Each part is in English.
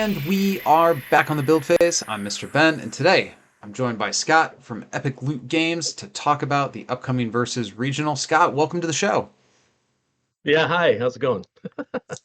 And we are back on the build phase. I'm Mr. Ben, and today I'm joined by Scott from Epic Loot Games to talk about the upcoming Versus Regional. Scott, welcome to the show. Yeah, hi. How's it going?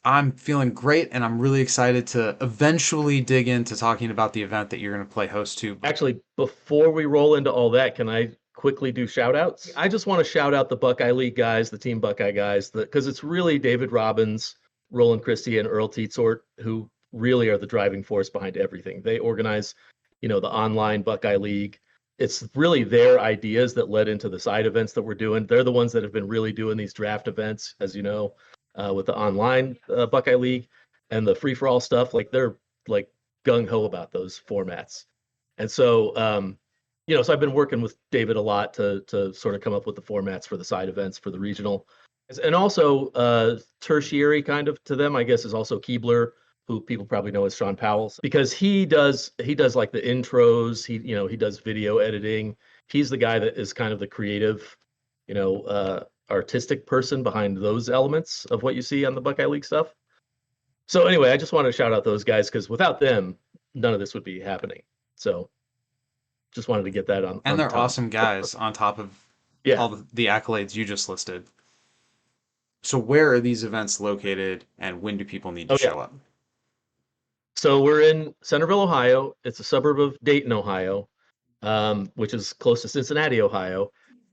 I'm feeling great, and I'm really excited to eventually dig into talking about the event that you're going to play host to. Actually, before we roll into all that, can I quickly do shout outs? I just want to shout out the Buckeye League guys, the Team Buckeye guys, because it's really David Robbins, Roland Christie, and Earl Teetsort who really are the driving force behind everything. They organize, the online Buckeye League. It's really their ideas that led into the side events that we're doing. They're the ones that have been really doing these draft events, as you know, with the online Buckeye League and the free for all stuff. Like they're like gung ho about those formats. And so, so I've been working with David a lot to sort of come up with the formats for the side events for the regional, and also tertiary kind of to them, I guess, is also Keebler, who people probably know as Sean Powell, because he does like the intros. He does video editing. He's the guy that is kind of the creative, artistic person behind those elements of what you see on the Buckeye League stuff. So anyway, I just want to shout out those guys because without them, none of this would be happening. So just wanted to get that on And on they're top. awesome guys on top of Yeah. all the accolades you just listed. So, where are these events located, and when do people need to Oh yeah. show up? So we're in Centerville, Ohio. It's a suburb of Dayton, Ohio, which is close to Cincinnati, Ohio.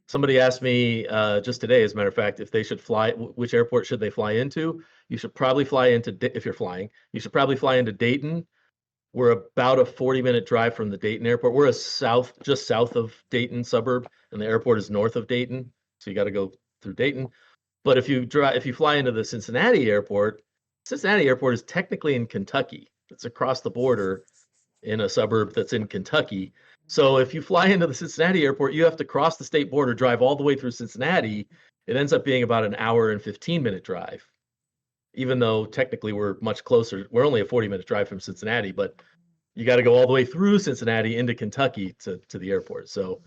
Somebody asked me just today, as a matter of fact, if they should fly, which airport should they fly into? You should probably fly into, if you're flying, you should probably fly into Dayton. We're about a 40-minute drive from the Dayton airport. We're just south of Dayton suburb, and the airport is north of Dayton. So you got to go through Dayton. But if you fly into the Cincinnati Airport is technically in Kentucky. It's across the border in a suburb that's in Kentucky. So if you fly into the Cincinnati Airport, you have to cross the state border, drive all the way through Cincinnati. It ends up being about an hour and 15-minute drive, even though technically we're much closer. We're only a 40-minute drive from Cincinnati, but you got to go all the way through Cincinnati into Kentucky to the airport. So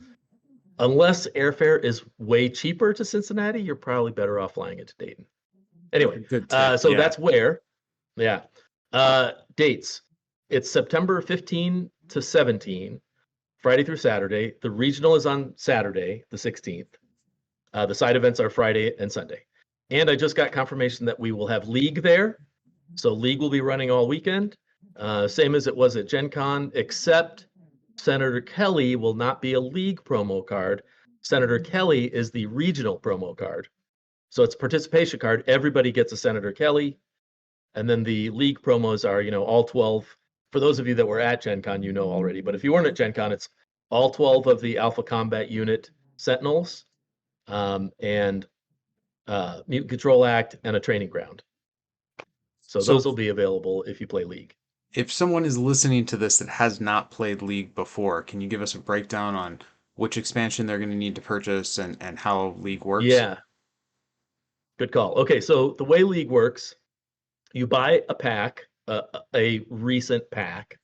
unless airfare is way cheaper to Cincinnati, you're probably better off flying into Dayton. Anyway, Good tip. so Yeah. that's where, yeah. Dates. It's September 15 to 17, Friday through Saturday. The regional is on Saturday, the 16th. The side events are Friday and Sunday. And I just got confirmation that we will have League there. So League will be running all weekend, same as it was at Gen Con, except Senator Kelly will not be a League promo card. Senator Kelly is the regional promo card. So it's a participation card. Everybody gets a Senator Kelly. And then the League promos are, all 12. For those of you that were at Gen Con, you know already. But if you weren't at Gen Con, it's all 12 of the Alpha Combat Unit Sentinels, and Mutant Control Act, and a training ground. So So, those will be available if you play League. if someone is listening to this that has not played League before, can you give us a breakdown on which expansion they're going to need to purchase and how League works? Yeah, good call. Okay, so the way League works, you buy a pack, a recent pack.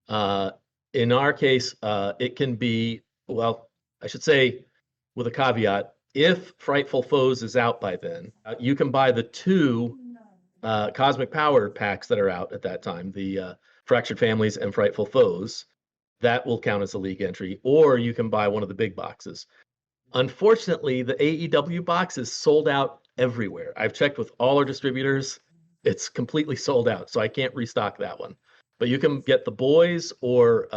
Uh, in our case, it can be, well, I should say with a caveat, if Frightful Foes is out by then, you can buy the two Cosmic Power packs that are out at that time, the Fractured Families and Frightful Foes. That will count as a League entry, or you can buy one of the big boxes. Unfortunately, the AEW box is sold out everywhere. I've checked with all our distributors. It's completely sold out, so I can't restock that one. But you can get the Boys or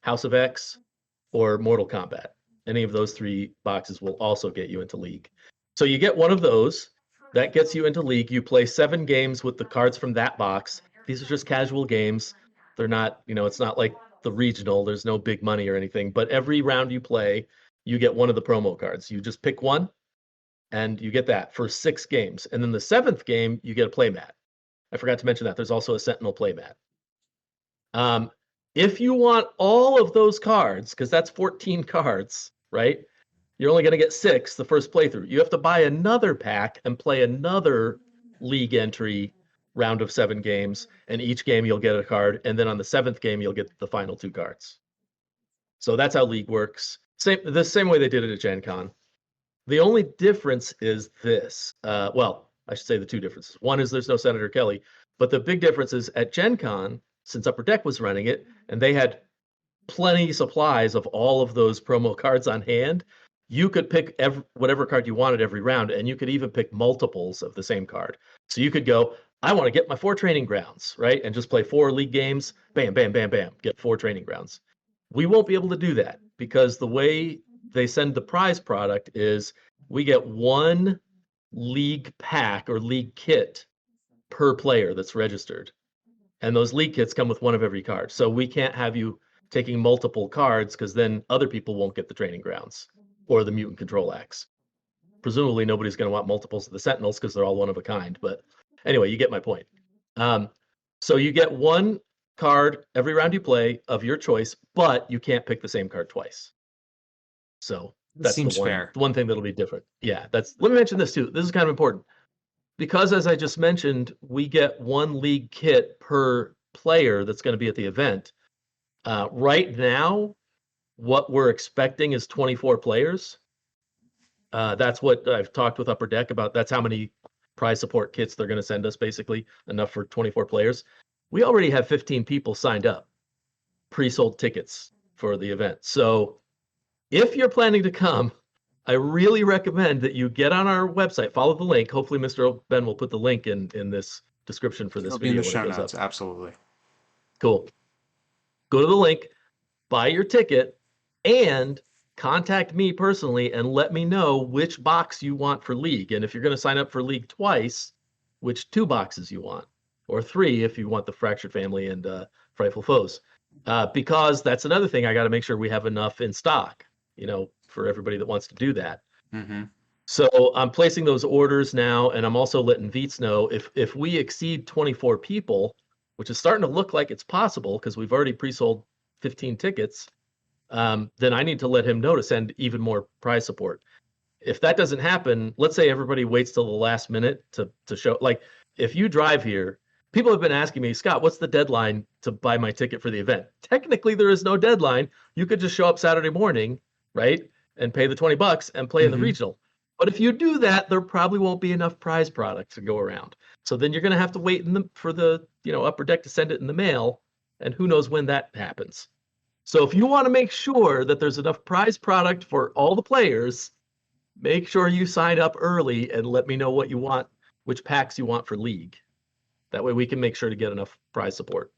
House of X or Mortal Kombat. Any of those three boxes will also get you into League. So you get one of those. That gets you into League. You play 7 games with the cards from that box. These are just casual games. They're not, it's not like the regional. There's no big money or anything. But every round you play, you get one of the promo cards. You just pick one and you get that for 6 games. And then the 7th game, you get a playmat. I forgot to mention that. There's also a Sentinel playmat. If you want all of those cards, because that's 14 cards, right? You're only going to get 6 the first playthrough. You have to buy another pack and play another League entry round of 7 games. And each game you'll get a card. And then on the 7th game, you'll get the final 2 cards. So that's how League works. The same way they did it at Gen Con. The only difference is this. Well, I should say the two differences. One is there's no Senator Kelly. But the big difference is at Gen Con, since Upper Deck was running it, and they had plenty supplies of all of those promo cards on hand, you could pick whatever card you wanted every round, and you could even pick multiples of the same card. So you could go, I want to get my 4 training grounds, right? And just play 4 league games, bam, bam, bam, bam, get 4 training grounds. We won't be able to do that because the way they send the prize product is we get 1 league pack or league kit per player that's registered. And those league kits come with 1 of every card. So we can't have you taking multiple cards because then other people won't get the training grounds or the mutant control axe. Presumably nobody's going to want multiples of the Sentinels because they're all 1 of a kind. But anyway, you get my point. So you get 1 card every round you play of your choice, but you can't pick the same card twice. So that's Seems fair. The one thing that'll be different. Yeah, let me mention this too. This is kind of important. Because as I just mentioned, we get 1 league kit per player that's going to be at the event. Right now, what we're expecting is 24 players. That's what I've talked with Upper Deck about. That's how many prize support kits they're going to send us, basically, enough for 24 players. We already have 15 people signed up, pre-sold tickets for the event. So if you're planning to come, I really recommend that you get on our website, follow the link. Hopefully Mr. Ben will put the link in this description for this It'll video. be in the show when it goes notes, up. absolutely. Cool. Go to the link, buy your ticket, and contact me personally and let me know which box you want for League. And if you're going to sign up for League twice, which 2 boxes you want, or 3 if you want the Fractured Family and Frightful Foes. Because that's another thing I got to make sure we have enough in stock, for everybody that wants to do that. Mm-hmm. So I'm placing those orders now, and I'm also letting Viets know if we exceed 24 people, which is starting to look like it's possible because we've already pre-sold 15 tickets, then I need to let him know to send even more prize support. If that doesn't happen, let's say everybody waits till the last minute to show, like if you drive here, people have been asking me, Scott, what's the deadline to buy my ticket for the event? Technically, there is no deadline. You could just show up Saturday morning, right, and pay the $20 and play in the regional. But if you do that, there probably won't be enough prize product to go around. So then you're going to have to wait for the Upper Deck to send it in the mail, and who knows when that happens. So if you want to make sure that there's enough prize product for all the players, make sure you sign up early and let me know what you want, which packs you want for League. That way we can make sure to get enough prize support.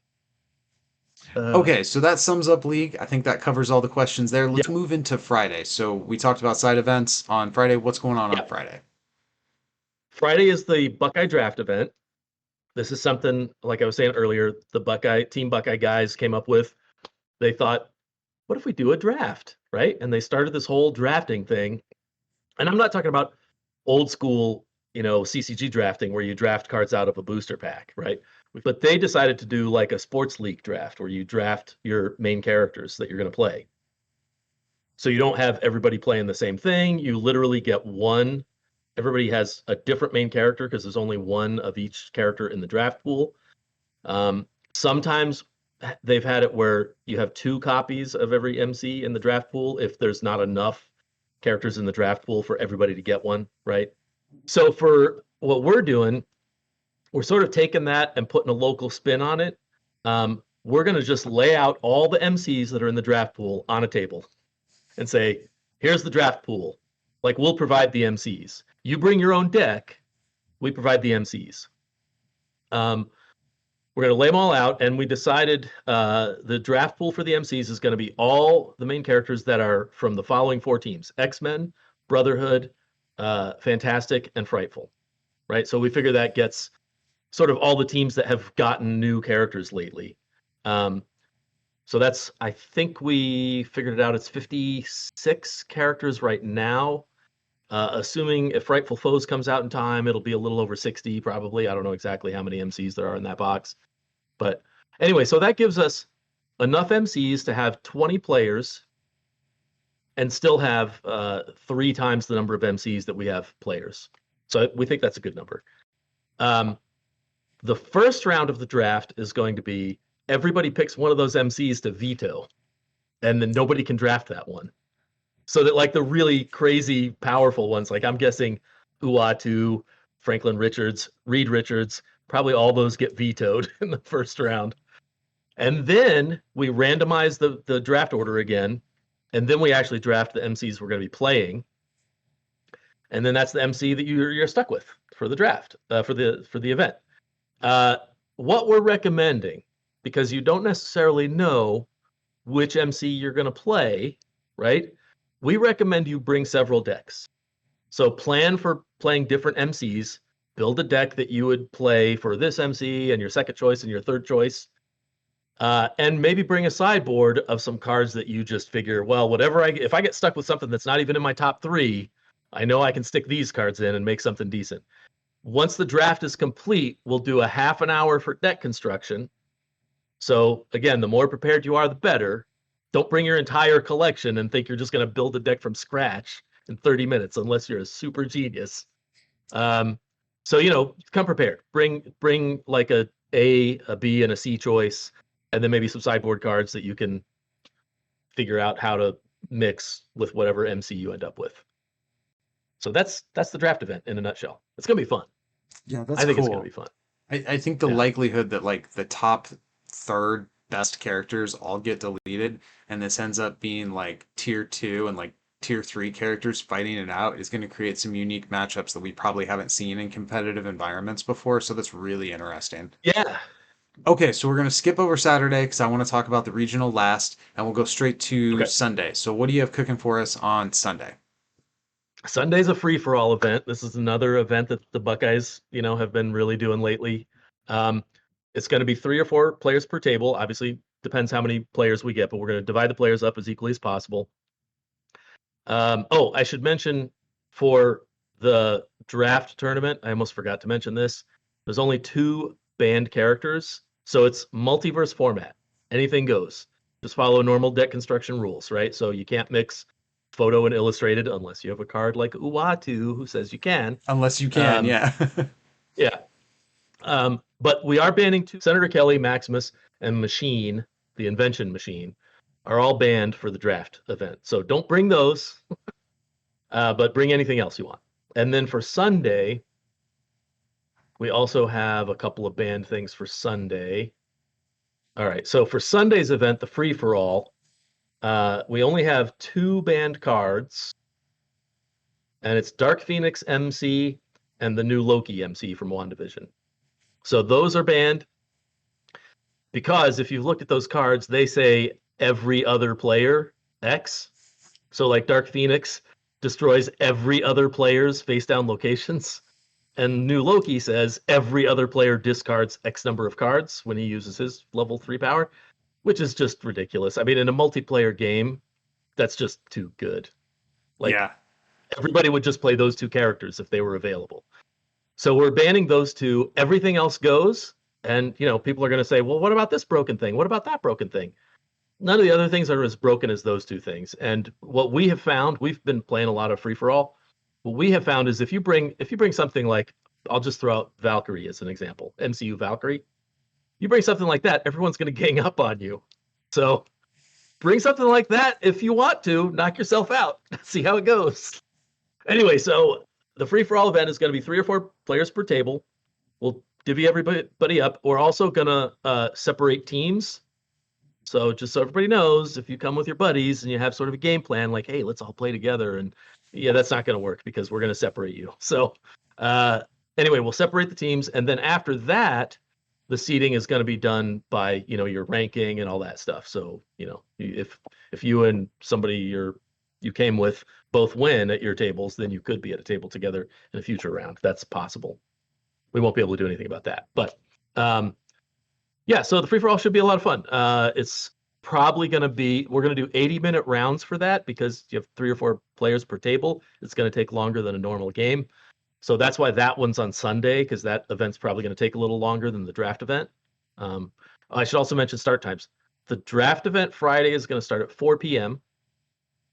Okay, so that sums up League. I think that covers all the questions there. Let's move into Friday. So we talked about side events on Friday. What's going on Friday? Friday is the Buckeye Draft event. This is something, like I was saying earlier, the Team Buckeye guys came up with. They thought, what if we do a draft, right? And they started this whole drafting thing. And I'm not talking about old school, CCG drafting where you draft cards out of a booster pack, right? But they decided to do like a sports league draft where you draft your main characters that you're going to play. So you don't have everybody playing the same thing. You literally get one. Everybody has a different main character because there's only 1 of each character in the draft pool. Sometimes they've had it where you have 2 copies of every MC in the draft pool if there's not enough characters in the draft pool for everybody to get one, right? So for what we're doing, we're sort of taking that and putting a local spin on it. We're going to just lay out all the MCs that are in the draft pool on a table and say, here's the draft pool. Like, we'll provide the MCs. You bring your own deck. We provide the MCs. We're going to lay them all out, and we decided the draft pool for the MCs is going to be all the main characters that are from the following 4 teams: X-Men, Brotherhood, Fantastic, and Frightful, right? So we figure that gets sort of all the teams that have gotten new characters lately. So that's, I think we figured it out, it's 56 characters right now. Assuming if Frightful Foes comes out in time, it'll be a little over 60 probably. I don't know exactly how many MCs there are in that box. But anyway, so that gives us enough MCs to have 20 players and still have 3 times the number of MCs that we have players. So we think that's a good number. The first round of the draft is going to be everybody picks one of those MCs to veto, and then nobody can draft that one. So that like the really crazy, powerful ones, like I'm guessing Uatu, Franklin Richards, Reed Richards, Probably all those get vetoed in the first round. And then we randomize the draft order again. And then we actually draft the MCs we're going to be playing. And then that's the MC that you're stuck with for the draft, for the event. What we're recommending, because you don't necessarily know which MC you're going to play, right? We recommend you bring several decks. So plan for playing different MCs, build a deck that you would play for this MC and your second choice and your third choice. And maybe bring a sideboard of some cards that you just figure, well, if I get stuck with something that's not even in my top 3, I know I can stick these cards in and make something decent. Once the draft is complete, we'll do a half an hour for deck construction. So again, the more prepared you are, the better. Don't bring your entire collection and think you're just going to build a deck from scratch in 30 minutes, unless you're a super genius. So, come prepared. Bring like a B, and a C choice, and then maybe some sideboard cards that you can figure out how to mix with whatever MC you end up with. So that's the draft event in a nutshell. It's gonna be fun. Yeah, that's I think cool. it's gonna be fun. I think the likelihood that like the top third best characters all get deleted and this ends up being like tier 2 and like tier 3 characters fighting it out is going to create some unique matchups that we probably haven't seen in competitive environments before. So that's really interesting. Yeah. Okay, so we're going to skip over Saturday because I want to talk about the regional last, and we'll go straight to Sunday. So what do you have cooking for us on Sunday? Sunday's a free-for-all event. This is another event that the Buckeyes, have been really doing lately. It's going to be 3 or 4 players per table. Obviously, depends how many players we get, but we're going to divide the players up as equally as possible. I should mention for the draft tournament, I almost forgot to mention this. There's only 2 banned characters, so it's multiverse format. Anything goes. Just follow normal deck construction rules, right? So you can't mix photo and illustrated unless you have a card like Uatu who says you can. Unless you can, yeah. Yeah. But we are banning 2. Senator Kelly, Maximus, and Machine, the Invention Machine, are all banned for the draft event. So don't bring those, but bring anything else you want. And then for Sunday, we also have a couple of banned things for Sunday. All right, so for Sunday's event, the free-for-all, we only have 2 banned cards, and it's Dark Phoenix MC and the new Loki MC from WandaVision. So those are banned because if you've looked at those cards, they say every other player X. So like Dark Phoenix destroys every other player's face down locations. And new Loki says every other player discards X number of cards when he uses his level 3 power, which is just ridiculous. I mean, in a multiplayer game, that's just too good. Like, yeah. Everybody would just play those 2 characters if they were available. So we're banning those 2. Everything else goes. And, people are going to say, well, what about this broken thing? What about that broken thing? None of the other things are as broken as those 2 things. And what we have found, we've been playing a lot of free-for-all. What we have found is if you bring something like, I'll just throw out Valkyrie as an example, MCU Valkyrie. You bring something like that, everyone's going to gang up on you. So bring something like that if you want to. Knock yourself out. See how it goes. Anyway, the free-for-all event is going to be 3 or 4 players per table. We'll divvy everybody up. We're also going to separate teams. So just so everybody knows, if you come with your buddies and you have sort of a game plan, like, hey, let's all play together. And yeah, that's not going to work because we're going to separate you. So anyway, we'll separate the teams. And then after that, the seating is going to be done by, your ranking and all that stuff. So, if you and somebody you came with both win at your tables, then you could be at a table together in a future round. That's possible. We won't be able to do anything about that. But so the free-for-all should be a lot of fun. It's probably going to be, we're going to do 80-minute rounds for that because you have 3 or 4 players per table. It's going to take longer than a normal game. So that's why that one's on Sunday, because that event's probably going to take a little longer than the draft event. I should also mention start times. The draft event Friday is going to start at 4 p.m.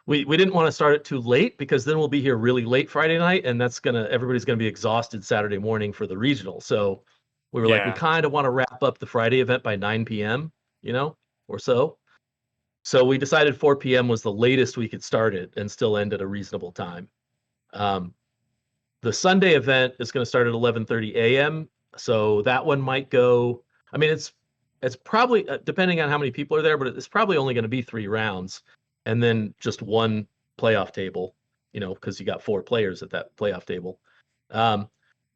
We didn't want to start it too late because then we'll be here really late Friday night, and everybody's going to be exhausted Saturday morning for the regional. So we were like, we kind of want to wrap up the Friday event by 9 p.m., or so. So we decided 4 p.m. was the latest we could start it and still end at a reasonable time. The Sunday event is going to start at 11:30 a.m. So that one might go. I mean, it's probably depending on how many people are there, but it's probably only going to be 3 rounds, and then just one playoff table. Because you got 4 players at that playoff table. Um,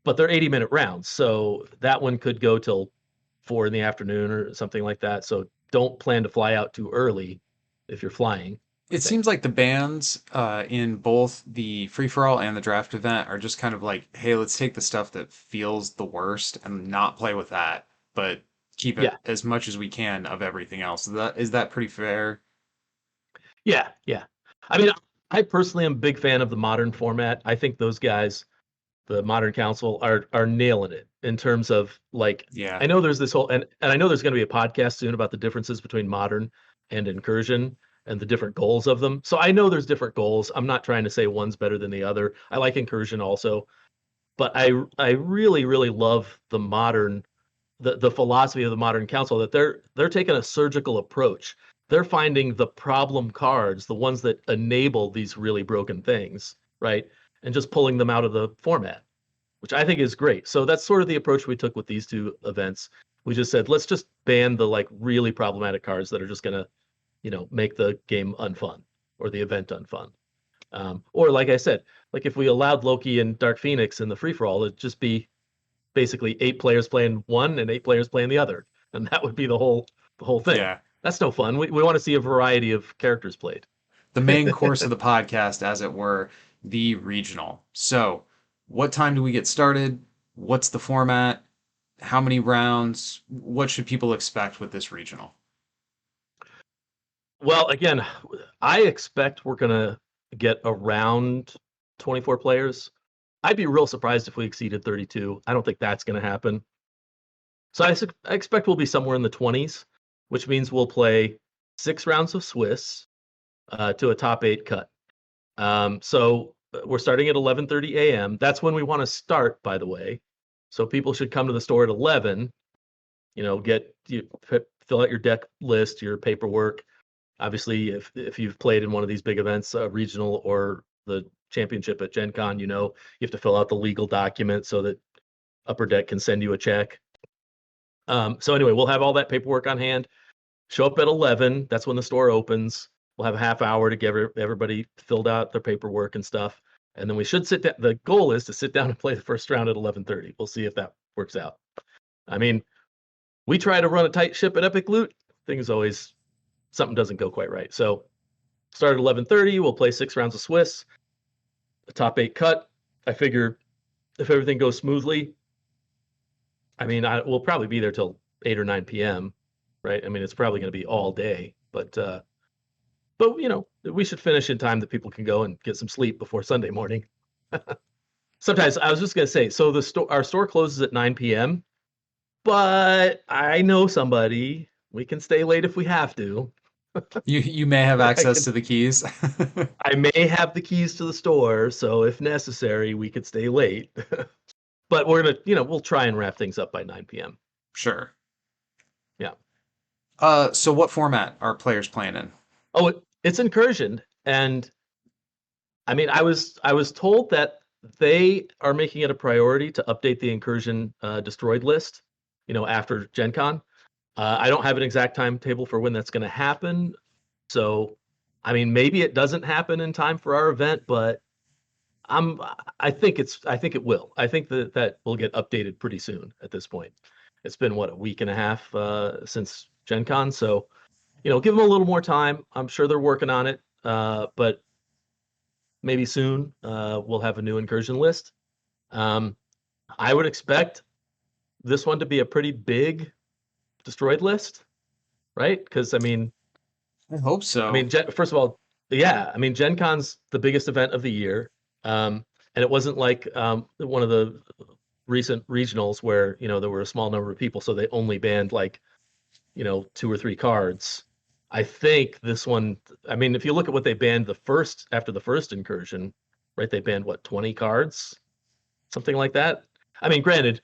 but they're 80-minute rounds, so that one could go till 4 in the afternoon or something like that. So don't plan to fly out too early if you're flying, I It think. seems like the bans in both the free for all and the draft event are just kind of like, hey, let's take the stuff that feels the worst and not play with that, but keep it Yeah, as much as we can of everything else. Is that pretty fair? yeah, yeah. I mean, I personally am a big fan of the modern format. I think those guys, the Modern Council, are nailing it in terms of like. Yeah. I know there's this whole and I know there's going to be a podcast soon about the differences between modern and incursion and the different goals of them. So I know there's different goals. I'm not trying to say one's better than the other. I like incursion also, but I really really love the philosophy of the Modern Council, that they're taking a surgical approach. They're finding the problem cards, the ones that enable these really broken things, right? And just pulling them out of the format, which I think is great. So that's sort of the approach we took with these 2 events. We just said, let's just ban the like really problematic cards that are just gonna, make the game unfun or the event unfun. Or like I said, like if we allowed Loki and Dark Phoenix in the free for all, it'd just be basically 8 players playing one and 8 players playing the other, and that would be the whole thing. Yeah. That's no fun. We want to see a variety of characters played. The main course of the podcast, as it were, the regional. So, what time do we get started? What's the format? How many rounds? What should people expect with this regional? Well, again, I expect we're gonna get around 24 players. I'd be real surprised if we exceeded 32. I don't think that's going to happen. So I expect we'll be somewhere in the 20s, which means we'll play 6 rounds of Swiss to a top 8 cut. So we're starting at 11:30 a.m. That's when we want to start, by the way. So people should come to the store at 11. Fill out your deck list, your paperwork. Obviously, if you've played in one of these big events, regional or the championship at Gen Con, you have to fill out the legal document so that Upper Deck can send you a check. So anyway, we'll have all that paperwork on hand. Show up at 11. That's when the store opens. We'll have a half hour to get everybody filled out their paperwork and stuff. And then we should sit down. The goal is to sit down and play the first round at 11:30. We'll see if that works out. I mean, we try to run a tight ship at Epic Loot. Things always, something doesn't go quite right. So start at 11:30. We'll play 6 rounds of Swiss, a top 8 cut. I figure if everything goes smoothly, I mean, we'll probably be there till 8 or 9 p.m., right? I mean, it's probably going to be all day, but we should finish in time that people can go and get some sleep before Sunday morning. Sometimes I was just going to say, so our store closes at 9 p.m., but I know somebody. We can stay late if we have to. You may have I access can to the keys. I may have the keys to the store, so if necessary, we could stay late. But we're gonna, we'll try and wrap things up by 9 p.m. Sure. Yeah. So what format are players playing in? Oh, it's incursion, and I mean, I was told that they are making it a priority to update the incursion destroyed list, after Gen Con. I don't have an exact timetable for when that's going to happen. So, I mean, maybe it doesn't happen in time for our event, but I'm I think it will. I think that will get updated pretty soon at this point. It's been what, a week and a half since Gen Con, so give them a little more time. I'm sure they're working on it. But maybe soon we'll have a new incursion list. Um, I would expect this one to be a pretty big destroyed list, right? Because I hope so. First of all, yeah, I mean, Gen Con's the biggest event of the year, and it wasn't like one of the recent regionals where there were a small number of people, so they only banned like 2 or 3 cards. I think this one. I mean, if you look at what they banned after the first incursion, right? They banned what, 20 cards, something like that. I mean, granted,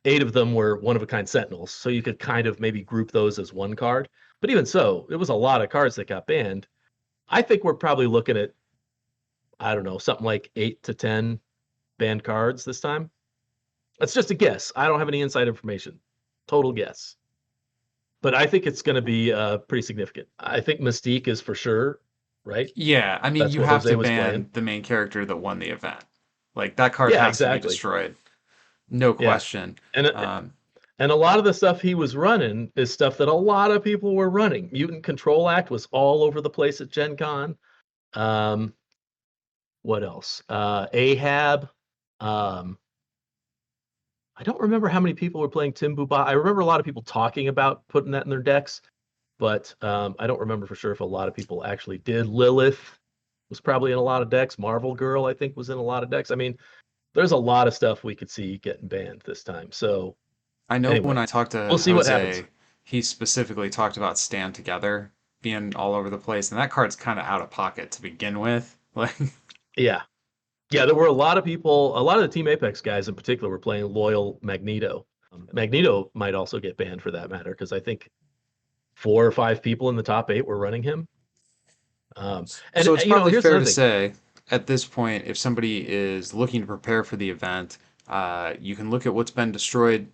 8 of them were one of a kind Sentinels, so you could kind of maybe group those as one card. But even so, it was a lot of cards that got banned. I think we're probably looking at, I don't know, something like 8 to 10 banned cards this time. That's just a guess. I don't have any inside information. Total guess. But I think it's going to be pretty significant. I think Mystique is for sure, right? Yeah, I mean, That's you what have Jose to was playing. ban the main character that won the event. Like that card Yeah, has to be exactly. destroyed, no Yeah. question. And Um, and a lot of the stuff he was running is stuff that a lot of people were running. Mutant Control Act was all over the place at Gen Con. Um, what else? Ahab. Um, I don't remember how many people were playing Timbuba. I remember a lot of people talking about putting that in their decks, but I don't remember for sure if a lot of people actually did. Lilith was probably in a lot of decks. Marvel Girl, I think, was in a lot of decks. I mean, there's a lot of stuff we could see getting banned this time. So I know when anyway, I talked we'll to see what happens. Jose, he specifically talked about Stand Together being all over the place, and that card's kind of out of pocket to begin with. Like, Yeah. Yeah, there were a lot of people, a lot of the Team Apex guys in particular were playing loyal Magneto. Magneto might also get banned for that matter, because I think 4 or 5 people in the top 8 were running him. And so it's you know, probably here's fair another to thing. say at this point, if somebody is looking to prepare for the event, you can look at what's been destroyed.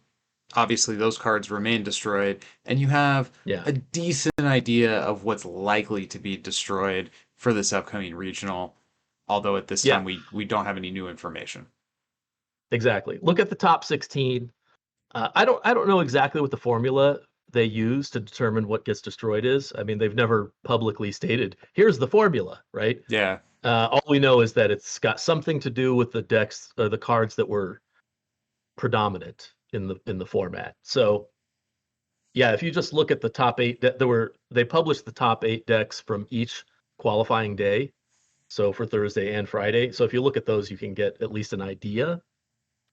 Obviously, those cards remain destroyed, and you have Yeah, a decent idea of what's likely to be destroyed for this upcoming regional. Although at this yeah, time we don't have any new information. exactly. Look at the top 16. I don't know exactly what the formula they use to determine what gets destroyed is. I mean, they've never publicly stated, here's the formula, right? Yeah. All we know is that it's got something to do with the decks or the cards that were predominant in the format. So yeah, if you just look at the top 8, they published the top 8 decks from each qualifying day. So for Thursday and Friday. So if you look at those, you can get at least an idea,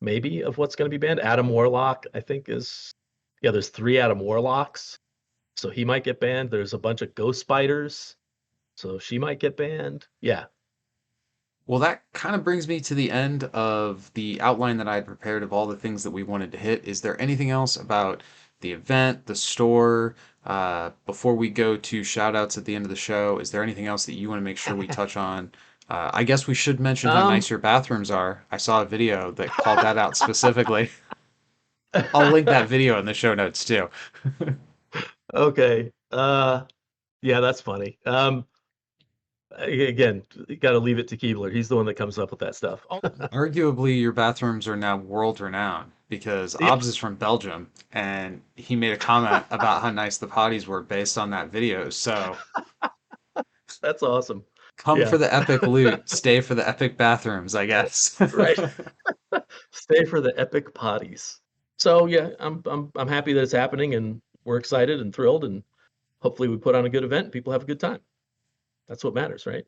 maybe, of what's going to be banned. Adam Warlock, I think, is yeah. There's 3 Adam Warlocks, so he might get banned. There's a bunch of Ghost Spiders, so she might get banned. Yeah, Well, that kind of brings me to the end of the outline that I had prepared of all the things that we wanted to hit. Is there anything else about the event, the store, before we go to shout outs at the end of the show? Is there anything else that you want to make sure we touch on? I guess we should mention how um, nice your bathrooms are. I saw a video that called that out specifically. I'll link that video in the show notes too. okay. Yeah, that's funny. Again, you got to leave it to Keebler. He's the one that comes up with that stuff. Oh, Arguably, your bathrooms are now world renowned because yeah, Obs is from Belgium and he made a comment about how nice the potties were based on that video. So that's awesome. come for Yeah, the epic loot, stay for the epic bathrooms, I guess. right. Stay for the epic potties. So yeah, I'm happy that it's happening, and we're excited and thrilled, and hopefully we put on a good event and people have a good time. That's what matters, right?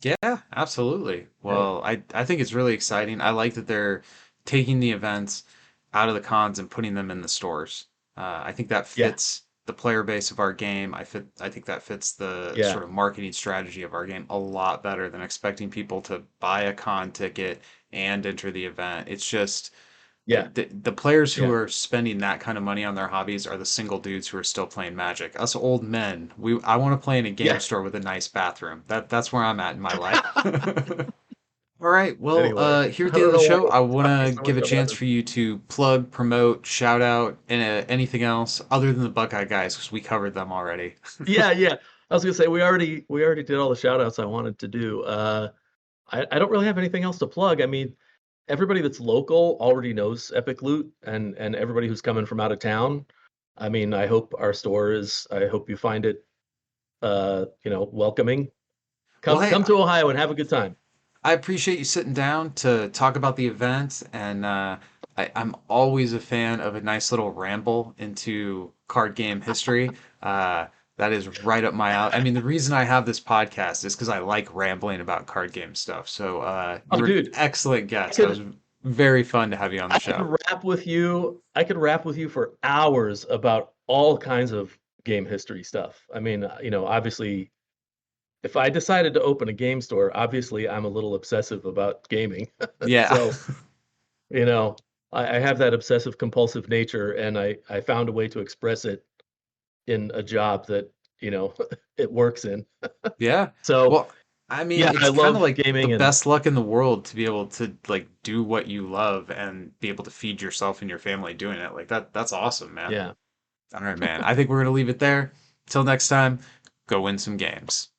Yeah, absolutely. Yeah. Well, I think it's really exciting. I like that they're taking the events out of the cons and putting them in the stores. I think that Yeah. fits the player base of our game. I think that fits the Yeah. sort of marketing strategy of our game a lot better than expecting people to buy a con ticket and enter the event. It's just Yeah. the players who Yeah. are spending that kind of money on their hobbies are the single dudes who are still playing Magic. Us old men, I want to play in a game Yeah. store with a nice bathroom. That's where I'm at in my life. All right. Well, Anyway, here at I the end don't of the know why show, I it's want talking to so give much a about chance this. for you to plug, promote, shout out, and anything else other than the Buckeye guys because we covered them already. Yeah, yeah. I was gonna say we already did all the shout outs I wanted to do. I don't really have anything else to plug. I mean, everybody that's local already knows Epic Loot, and everybody who's coming from out of town. I mean, I hope you find it welcoming. Well, Come hey, come to Ohio and have a good time. I appreciate you sitting down to talk about the event, and I'm always a fan of a nice little ramble into card game history. That is right up my alley. I mean, the reason I have this podcast is because I like rambling about card game stuff. So Oh, you're an dude, excellent I guest. That was could very fun to have you on the I could show. rap with you. I could rap with you for hours about all kinds of game history stuff. I mean, obviously, if I decided to open a game store, obviously I'm a little obsessive about gaming. Yeah. So, you know, I have that obsessive compulsive nature, and I found a way to express it in a job that, you know, it works in. Yeah. So, Well, I mean, Yeah, I it's kind of love like the gaming, and best luck in the world to be able to like do what you love and be able to feed yourself and your family doing it. Like that's awesome, man. yeah. All right, man. I think we're gonna leave it there. Till next time, go win some games.